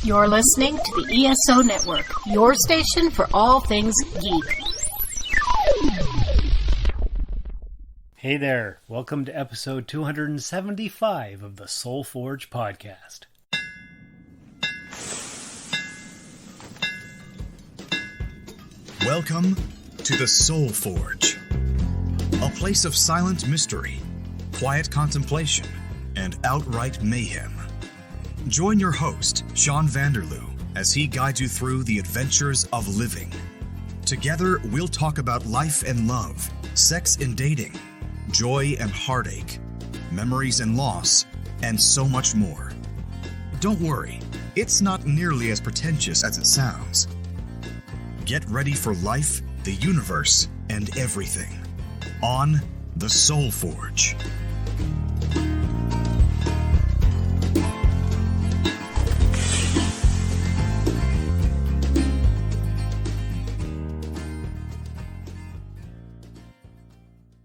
You're listening to the ESO Network, your station for all things geek. Hey there, welcome to episode 275 of the Soul Forge podcast. Welcome to the Soul Forge, a place of silent mystery, quiet contemplation, and outright mayhem. Join your host, Sean Vanderloo, as he guides you through the adventures of living. Together, we'll talk about life and love, sex and dating, joy and heartache, memories and loss, and so much more. Don't worry, it's not nearly as pretentious as it sounds. Get ready for life, the universe, and everything on the Soul Forge.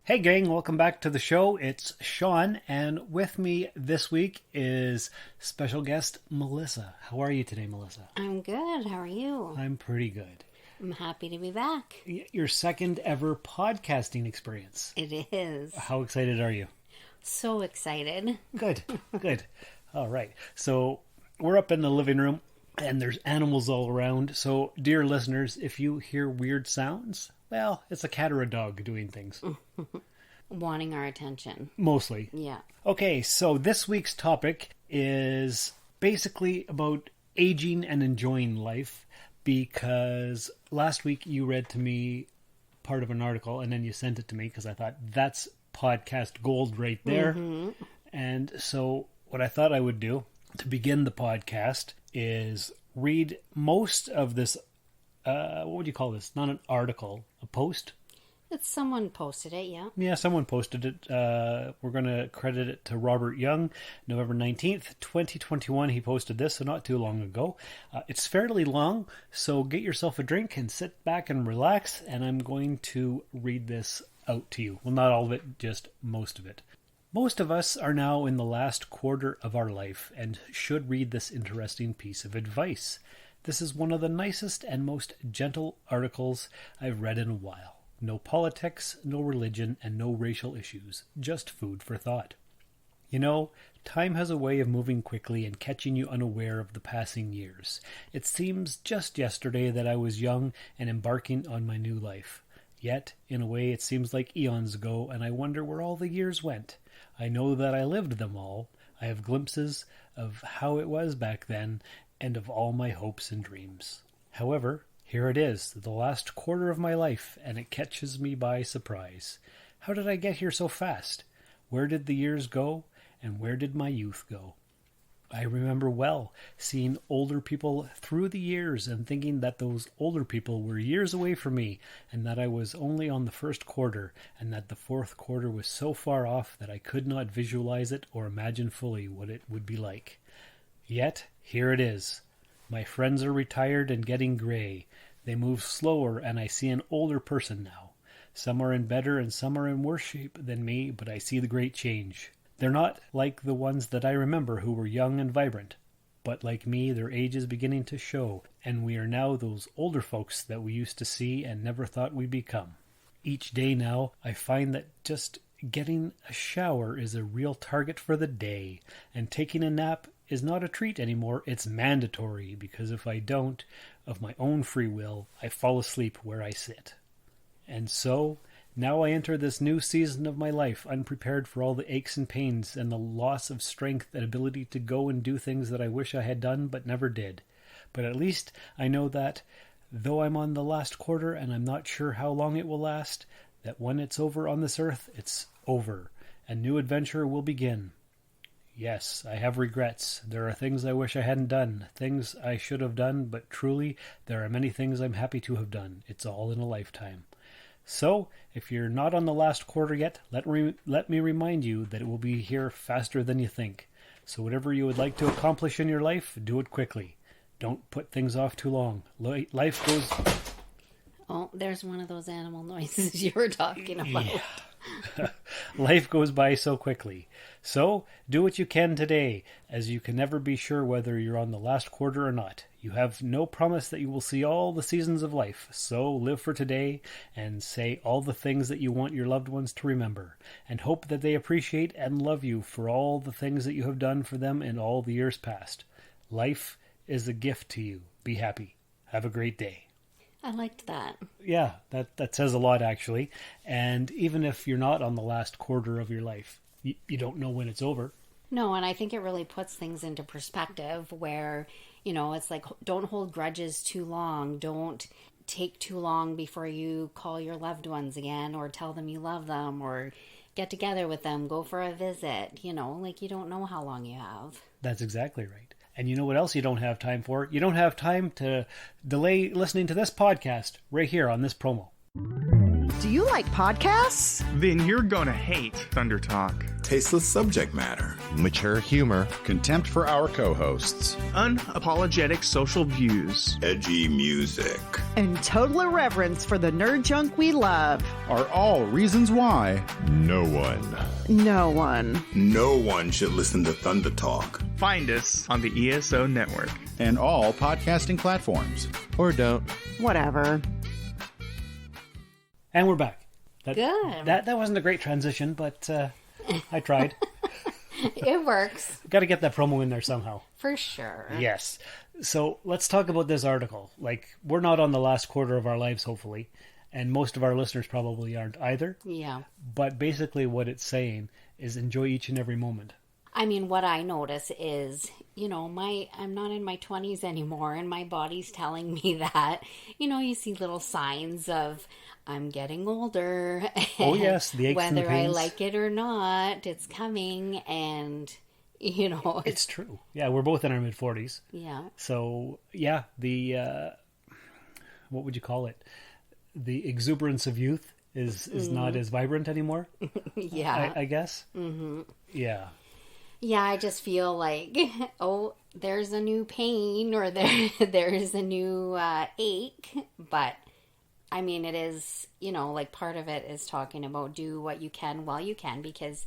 Hey gang, welcome back to the show. It's Sean, and with me this week is special guest Melissa. How are you today, Melissa? I'm good. How are you? I'm pretty good. I'm happy to be back. Your second ever podcasting experience. It is. How excited are you? So excited. Good, good. All right. So we're up in the living room, and there's animals all around. So, dear listeners, if you hear weird sounds, well, it's a cat or a dog doing things. Wanting our attention. Mostly. Yeah. Okay, so this week's topic is basically about aging and enjoying life, because last week you read to me part of an article and then you sent it to me because I thought that's podcast gold right there. Mm-hmm. And so what I thought I would do to begin the podcast is read most of this, what would you call this? Not an article, a post? It's someone posted it, yeah. Yeah, someone posted it. We're going to credit it to Robert Young, November 19th, 2021. He posted this, so not too long ago. It's fairly long, so get yourself a drink and sit back and relax, and I'm going to read this out to you. Well, not all of it, just most of it. Most of us are now in the last quarter of our life and should read this interesting piece of advice. This is one of the nicest and most gentle articles I've read in a while. No politics, no religion, and no racial issues. Just food for thought. You know, time has a way of moving quickly and catching you unaware of the passing years. It seems just yesterday that I was young and embarking on my new life. Yet, in a way, it seems like eons ago, and I wonder where all the years went. I know that I lived them all. I have glimpses of how it was back then, and of all my hopes and dreams. However, here it is, the last quarter of my life, and it catches me by surprise. How did I get here so fast? Where did the years go, and where did my youth go? I remember well seeing older people through the years and thinking that those older people were years away from me, and that I was only on the first quarter, and that the fourth quarter was so far off that I could not visualize it or imagine fully what it would be like. Yet, here it is. My friends are retired and getting gray. They move slower, and I see an older person now. Some are in better and some are in worse shape than me, but I see the great change. They're not like the ones that I remember who were young and vibrant, but like me, their age is beginning to show, and we are now those older folks that we used to see and never thought we'd become. Each day now, I find that just getting a shower is a real target for the day, and taking a nap is not a treat anymore, it's mandatory, because if I don't, of my own free will, I fall asleep where I sit. And so, now I enter this new season of my life, unprepared for all the aches and pains and the loss of strength and ability to go and do things that I wish I had done but never did. But at least I know that, though I'm on the last quarter and I'm not sure how long it will last, that when it's over on this earth, it's over. A new adventure will begin. Yes, I have regrets. There are things I wish I hadn't done, things I should have done, but truly, there are many things I'm happy to have done. It's all in a lifetime. So, if you're not on the last quarter yet, let me remind you that it will be here faster than you think. So whatever you would like to accomplish in your life, do it quickly. Don't put things off too long. Life goes... Oh, there's one of those animal noises you were talking about. Yeah. Life goes by so quickly. So, do what you can today, as you can never be sure whether you're on the last quarter or not. You have no promise that you will see all the seasons of life, so live for today and say all the things that you want your loved ones to remember, and hope that they appreciate and love you for all the things that you have done for them in all the years past. Life is a gift to you. Be happy. Have a great day. I liked that. Yeah, that says a lot, actually. And even if you're not on the last quarter of your life, you don't know when it's over. No, and I think it really puts things into perspective where, you know, it's like, don't hold grudges too long. Don't take too long before you call your loved ones again or tell them you love them or get together with them, go for a visit. You know, like, you don't know how long you have. That's exactly right. And you know what else you don't have time for? You don't have time to delay listening to this podcast right here on this promo. Do you like podcasts? Then you're gonna hate Thunder Talk. Tasteless subject matter, mature humor, contempt for our co-hosts, unapologetic social views, edgy music, and total irreverence for the nerd junk we love are all reasons why no one should listen to Thunder Talk. Find us on the ESO network and all podcasting platforms. Or don't. Whatever. And we're back. Good. That wasn't a great transition, but I tried. It works. Got to get that promo in there somehow. For sure. Yes. So let's talk about this article. Like, we're not on the last quarter of our lives, hopefully, and most of our listeners probably aren't either. Yeah. But basically what it's saying is enjoy each and every moment. I mean, what I notice is, you know, I'm not in my 20s anymore, and my body's telling me that. You know, you see little signs of I'm getting older. Oh, yes, the aches and the whether pains. I like it or not, it's coming, and, you know. It's true. Yeah, we're both in our mid-40s. Yeah. So, yeah, the, what would you call it? The exuberance of youth is not as vibrant anymore. Yeah. I guess. Mm-hmm. Yeah. Yeah, I just feel like, oh, there's a new pain or there's a new ache. But, I mean, it is, you know, like part of it is talking about do what you can while you can because,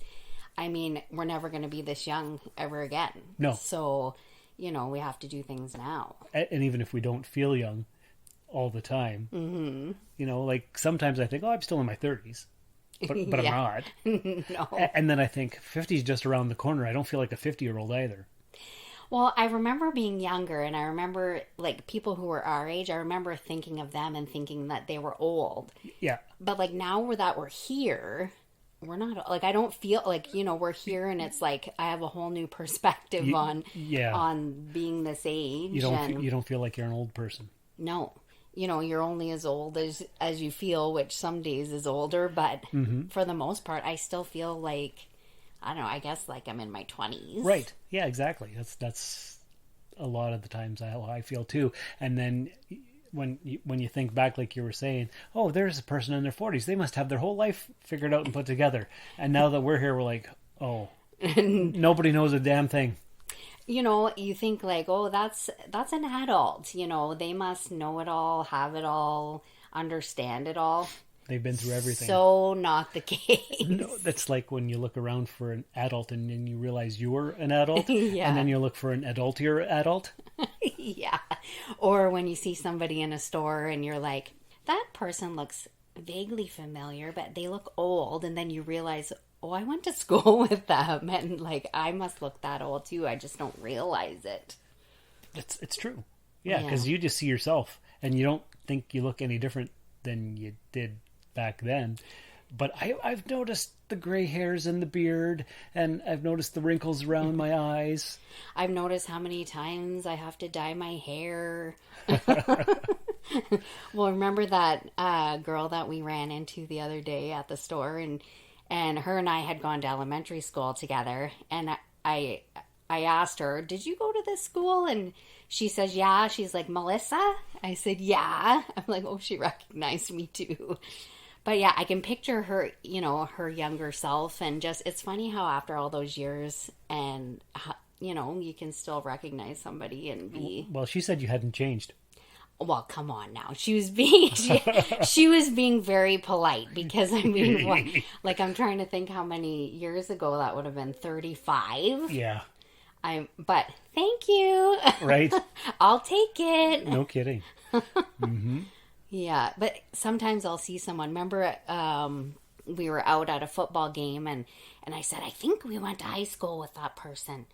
I mean, we're never going to be this young ever again. No. So, you know, we have to do things now. And even if we don't feel young all the time, you know, like sometimes I think, oh, I'm still in my 30s. But Yeah. I'm not. No. And then I think 50 is just around the corner. I don't feel like a 50-year-old either. Well, I remember being younger, and I remember, like, people who were our age, I remember thinking of them and thinking that they were old. Yeah. But, like, now we're here, we're not, like, I don't feel, like, you know, we're here, and it's like, I have a whole new perspective on being this age. You don't feel like you're an old person. No. You know, you're only as old as you feel, which some days is older, but for the most part, I still feel like, I don't know, I guess like I'm in my 20s. Right. Yeah, exactly. That's a lot of the times how I feel too. And then when you think back, like you were saying, oh, there's a person in their 40s. They must have their whole life figured out and put together. And now that we're here, we're like, oh, nobody knows a damn thing. You know, you think like, oh, that's an adult. You know, they must know it all, have it all, understand it all. They've been through everything. So not the case. No, that's like when you look around for an adult and then you realize you're an adult. Yeah. And then you look for an adultier adult. Yeah. Or when you see somebody in a store and you're like, that person looks vaguely familiar, but they look old. And then you realize, oh, I went to school with them. And like, I must look that old too. I just don't realize it. It's true. Yeah, because you just see yourself and you don't think you look any different than you did back then. But I've noticed the gray hairs in the beard, and I've noticed the wrinkles around my eyes. I've noticed how many times I have to dye my hair. Well, remember that girl that we ran into the other day at the store, and her and I had gone to elementary school together, and I asked her, did you go to this school? And she says, yeah. She's like, Melissa? I said, yeah. I'm like, oh, she recognized me too. But yeah, I can picture her, you know, her younger self, and just, it's funny how after all those years and, you know, you can still recognize somebody and be... Well, she said you hadn't changed. Well, come on now. She was being she was being very polite because I mean, what, like I'm trying to think how many years ago that would have been. 35. Yeah. But thank you. Right. I'll take it. No kidding. Mm-hmm. Yeah, but sometimes I'll see someone. Remember, we were out at a football game, and I said, I think we went to high school with that person.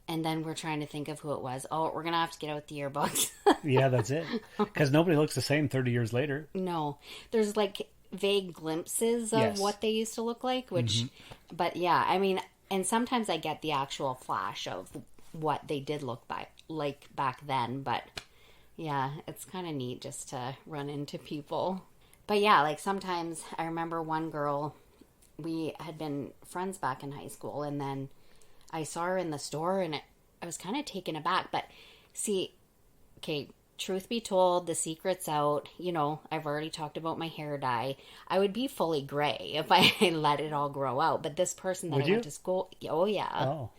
And then we're trying to think of who it was. Oh, we're going to have to get out the yearbooks. Yeah, that's it. Because nobody looks the same 30 years later. No. There's like vague glimpses of what they used to look like, which, but yeah, I mean, and sometimes I get the actual flash of what they did look like back then. But yeah, it's kind of neat just to run into people. But yeah, like sometimes I remember one girl, we had been friends back in high school, and then I saw her in the store, and I was kind of taken aback. But see, okay, truth be told, the secret's out. You know, I've already talked about my hair dye. I would be fully gray if I let it all grow out. But this person that I went to school, oh yeah. Oh.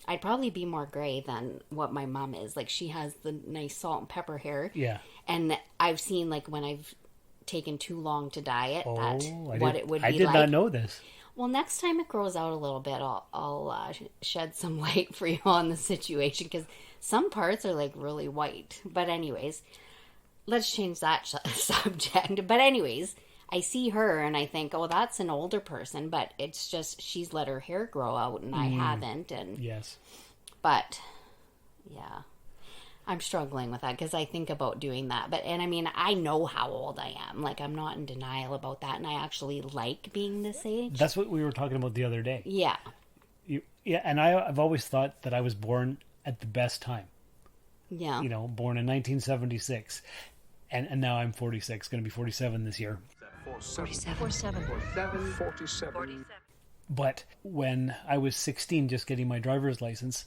I'd probably be more gray than what my mom is. Like, she has the nice salt and pepper hair. Yeah. And I've seen, like, when I've taken too long to dye it, it would be like. I did not know this. Well, next time it grows out a little bit, I'll shed some light for you on the situation, because some parts are like really white. But anyways, let's change that subject. But anyways, I see her and I think, oh, that's an older person, but it's just she's let her hair grow out and I haven't. And yes, but yeah. I'm struggling with that because I think about doing that. And I mean, I know how old I am. Like, I'm not in denial about that. And I actually like being this age. That's what we were talking about the other day. Yeah. Yeah. And I've always thought that I was born at the best time. Yeah. You know, born in 1976. And now I'm 46, going to be 47 this year. 47. But when I was 16, just getting my driver's license,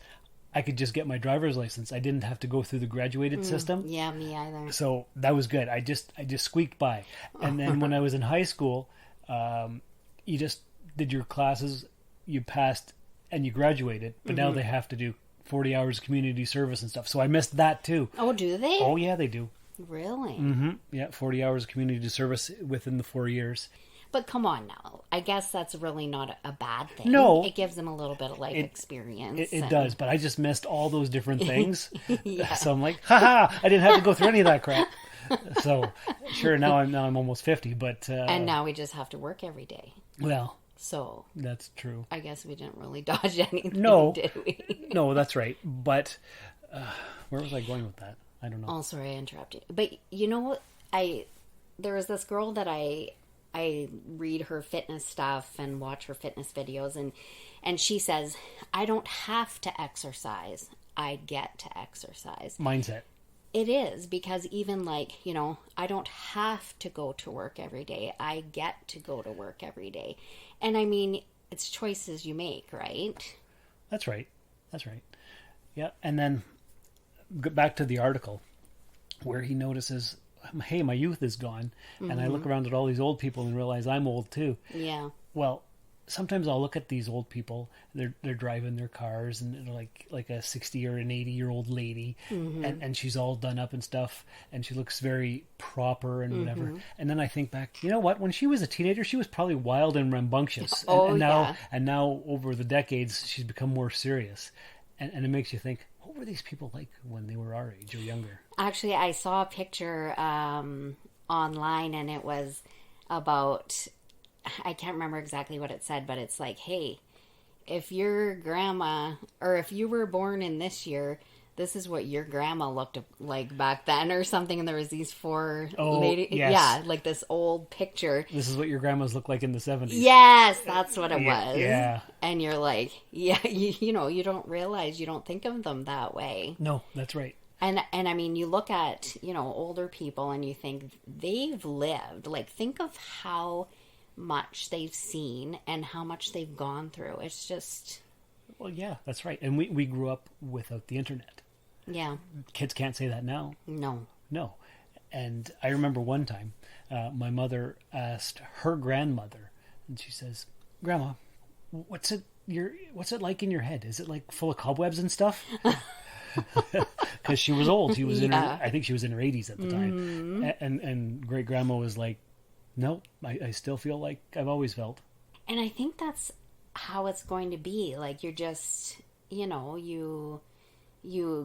I could just get my driver's license. I didn't have to go through the graduated system. Yeah, me either. So that was good. I just squeaked by. And then when I was in high school, you just did your classes, you passed, and you graduated. But now they have to do 40 hours community service and stuff. So I missed that too. Oh, do they? Oh, yeah, they do. Really? Mm-hmm. Yeah, 40 hours of community service within the 4 years. But come on now. I guess that's really not a bad thing. No. It gives them a little bit of life experience. It does, but I just missed all those different things. Yeah. So I'm like, haha, I didn't have to go through any of that crap. So, sure, now I'm almost 50, but... and now we just have to work every day. Well... So... That's true. I guess we didn't really dodge anything, did we? No, that's right. But where was I going with that? I don't know. Oh, sorry, I interrupted. But, you know what? There was this girl that I read her fitness stuff and watch her fitness videos, and she says, I don't have to exercise. I get to exercise. Mindset. It is, because even like, you know, I don't have to go to work every day. I get to go to work every day. And I mean, it's choices you make, right? That's right. That's right. Yeah. And then back to the article where he notices, hey, my youth is gone. And I look around at all these old people and realize I'm old too. Yeah. Well, sometimes I'll look at these old people. They're driving their cars, and they're like a 60 or an 80-year-old lady, and she's all done up and stuff, and she looks very proper and whatever. And then I think back, you know what? When she was a teenager, she was probably wild and rambunctious. And now over the decades, she's become more serious, and it makes you think, what were these people like when they were our age or younger? Actually, I saw a picture online, and it was about, I can't remember exactly what it said, but it's like, hey, if your grandma, or if you were born in this year, this is what your grandma looked like back then, or something. And there was these four ladies. Yes. Yeah, like this old picture. This is what your grandmas looked like in the 70s. Yes, that's what it was. Yeah. And you're like, yeah, you know, you don't realize, you don't think of them that way. No, that's right. And I mean, you look at, you know, older people and you think they've lived. Like, think of how much they've seen and how much they've gone through. It's just... Well, yeah, that's right. And we grew up without the internet. Yeah. Kids can't say that now. No. And I remember one time, my mother asked her grandmother, and she says, Grandma, what's it like in your head? Is it like full of cobwebs and stuff? because she was old. She was in Yeah. her, I think she was in her 80s at the time. And great grandma was like, no, I still feel like I've always felt. And I think that's how it's going to be. Like, you're just, you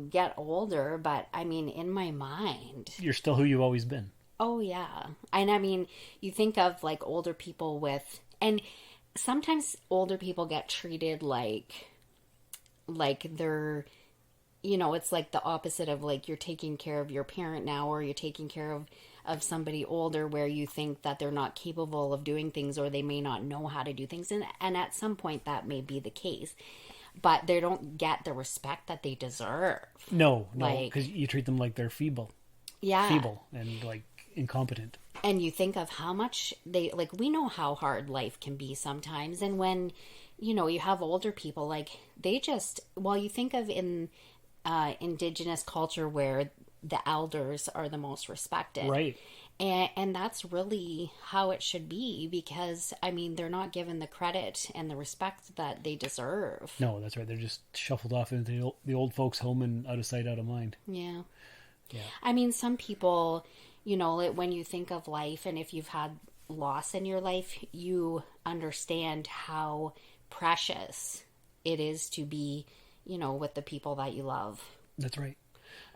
get older, but I mean, in my mind, You're still who you've always been. oh yeah. And I mean, you think of like older people and sometimes older people get treated like they're, it's like the opposite of like you're taking care of your parent now, or you're taking care of somebody older, where you think that they're not capable of doing things, or they may not know how to do things. And at some point that may be the case, but they don't get the respect that they deserve. No, Like- because you treat them like they're feeble Yeah. and like incompetent. And you think of how much we know how hard life can be sometimes. And when, you have older people, like you think of in Indigenous culture where the elders are the most respected. Right. And that's really how it should be, because, I mean, they're not given the credit and the respect that they deserve. No, that's right. They're just shuffled off into the old folks' home and out of sight, out of mind. Yeah. Yeah. I mean, some people, when you think of life, and if you've had loss in your life, you understand how precious it is to be, with the people that you love. That's right.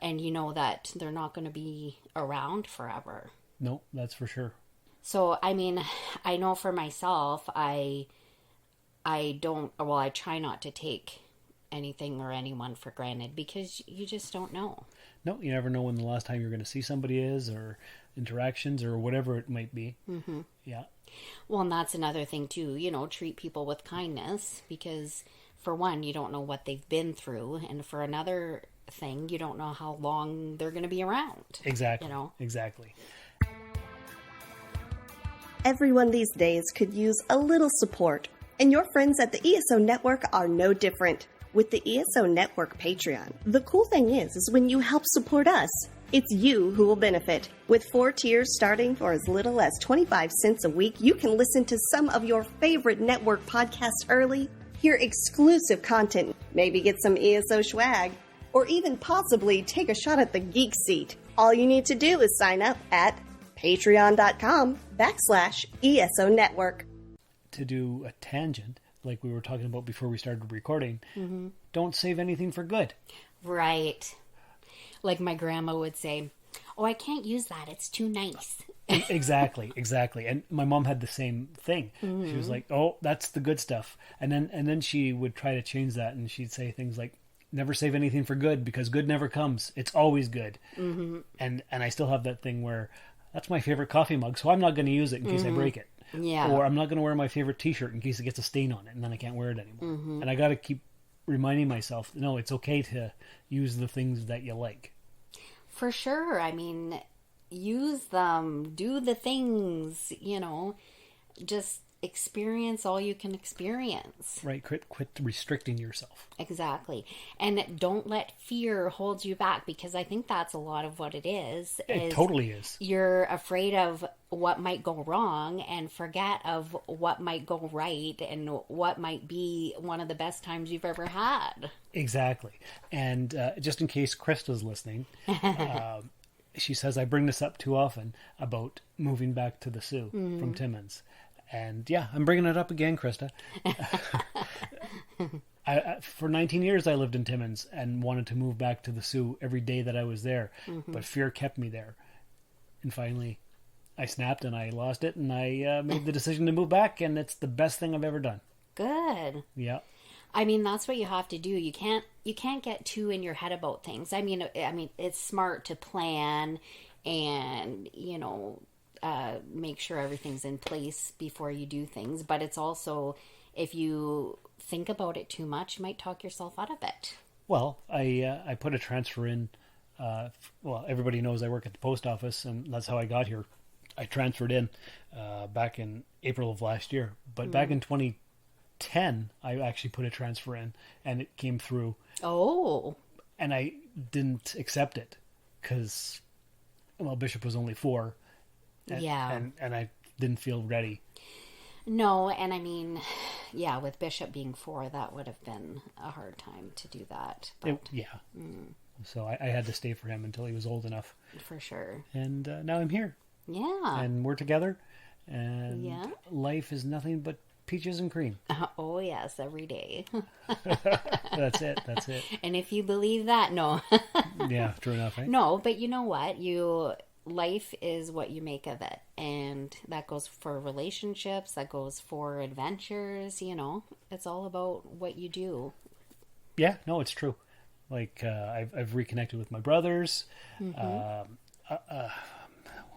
And you know that they're not going to be around forever. No, that's for sure. So, I mean, I know for myself, I try not to take anything or anyone for granted, because you just don't know. No, you never know when the last time you're going to see somebody is, or interactions, or whatever it might be. Mm-hmm. Yeah. Well, and that's another thing too, treat people with kindness, because for one, you don't know what they've been through, and for another thing, you don't know how long they're going to be around. Exactly. Exactly. Everyone these days could use a little support, and your friends at the ESO Network are no different. With the ESO Network Patreon, the cool thing is when you help support us, it's you who will benefit. With 4 tiers starting for as little as 25 cents a week, you can listen to some of your favorite network podcasts early, hear exclusive content, maybe get some ESO swag, or even possibly take a shot at the geek seat. All you need to do is sign up at patreon.com/ESO Network. To do a tangent, like we were talking about before we started recording, don't save anything for good. Right. Like my grandma would say, oh, I can't use that. It's too nice. Exactly. And my mom had the same thing. Mm-hmm. She was like, oh, that's the good stuff. And then she would try to change that, and she'd say things like, never save anything for good, because good never comes. It's always good. Mm-hmm. And I still have that thing where that's my favorite coffee mug, so I'm not going to use it in case I break it. Yeah. Or I'm not going to wear my favorite t-shirt in case it gets a stain on it, and then I can't wear it anymore. And I got to keep reminding myself, no, it's okay to use the things that you like. For sure. I mean, use them, do the things, just experience all you can experience. Right. Quit restricting yourself. Exactly. And don't let fear hold you back, because I think that's a lot of what it is. It totally is. You're afraid of what might go wrong and forget of what might go right and what might be one of the best times you've ever had. Exactly. And just in case Krista's listening, she says I bring this up too often about moving back to the Sioux from Timmins. And yeah, I'm bringing it up again, Krista. For 19 years, I lived in Timmins and wanted to move back to the Sioux every day that I was there. But fear kept me there. And finally, I snapped and I lost it. And I made the decision to move back. And it's the best thing I've ever done. Good. Yeah. I mean, that's what you have to do. You can't get too in your head about things. I mean, it's smart to plan and, make sure everything's in place before you do things. But it's also, if you think about it too much, you might talk yourself out of it. Well, I put a transfer in. Everybody knows I work at the post office, and that's how I got here. I transferred in back in April of last year. But back in 2010, I actually put a transfer in, and it came through. Oh. And I didn't accept it because, Bishop was only 4. And I didn't feel ready. No, and I mean, with Bishop being 4, that would have been a hard time to do that. But, So I had to stay for him until he was old enough. For sure. And now I'm here. Yeah. And we're together. And life is nothing but peaches and cream. Oh, yes, every day. That's it. And if you believe that, no. Yeah, true enough, right? No, but you know what? Life is what you make of it. And that goes for relationships, that goes for adventures, It's all about what you do. Yeah, no, it's true. Like, I've reconnected with my brothers.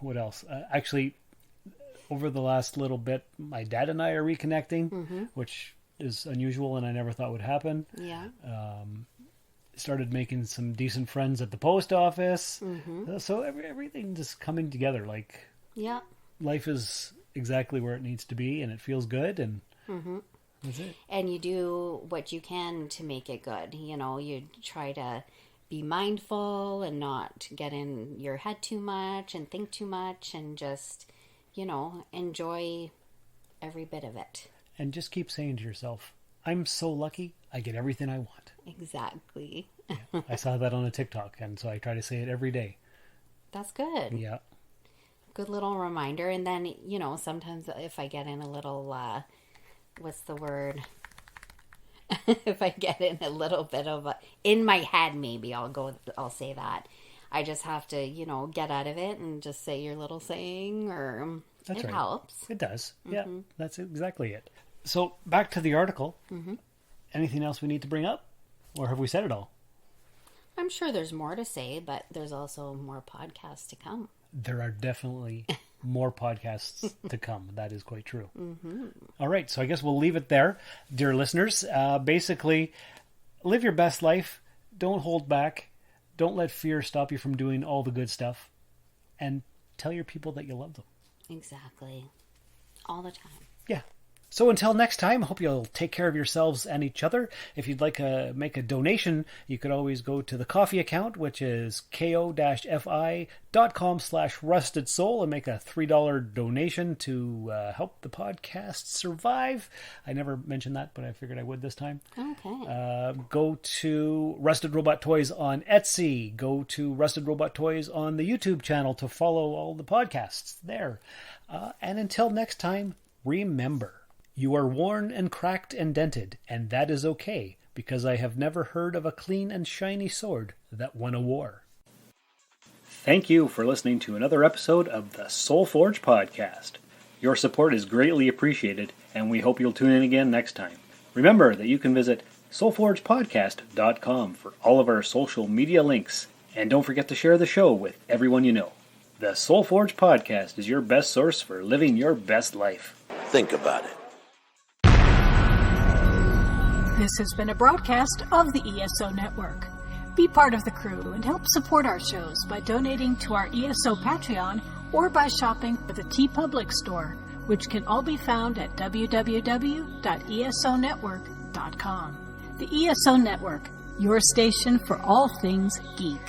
What else? Actually, over the last little bit, my dad and I are reconnecting, which is unusual and I never thought would happen. Yeah. Started making some decent friends at the post office. So everything just coming together. Like, yeah, life is exactly where it needs to be, and it feels good, and that's it. And you do what you can to make it good. You try to be mindful and not get in your head too much and think too much, and just, enjoy every bit of it. And just keep saying to yourself, I'm so lucky I get everything I want. Exactly. Yeah, I saw that on a TikTok, and so I try to say it every day. That's good. Yeah. Good little reminder. And then, sometimes if I get in a little, what's the word? If I get in a little bit of in my head, maybe I'll say that. I just have to, get out of it and just say your little saying, or That's it right. helps. It does. Yeah, that's exactly it. So back to the article. Anything else we need to bring up? Or have we said it all? I'm sure there's more to say, but there's also more podcasts to come. There are definitely more podcasts to come. That is quite true. All right, so I guess we'll leave it there, dear listeners. Basically, live your best life. Don't hold back. Don't let fear stop you from doing all the good stuff. And tell your people that you love them. Exactly. All the time. Yeah. So until next time, I hope you'll take care of yourselves and each other. If you'd like to make a donation, you could always go to the coffee account, which is ko-fi.com/rustedsoul, and make a $3 donation to help the podcast survive. I never mentioned that, but I figured I would this time. Okay. Go to Rusted Robot Toys on Etsy. Go to Rusted Robot Toys on the YouTube channel to follow all the podcasts there. And until next time, remember, you are worn and cracked and dented, and that is okay, because I have never heard of a clean and shiny sword that won a war. Thank you for listening to another episode of the Soul Forge Podcast. Your support is greatly appreciated, and we hope you'll tune in again next time. Remember that you can visit soulforgepodcast.com for all of our social media links, and don't forget to share the show with everyone you know. The Soul Forge Podcast is your best source for living your best life. Think about it. This has been a broadcast of the ESO Network. Be part of the crew and help support our shows by donating to our ESO Patreon or by shopping at the TeePublic store, which can all be found at www.esonetwork.com. The ESO Network, your station for all things geek.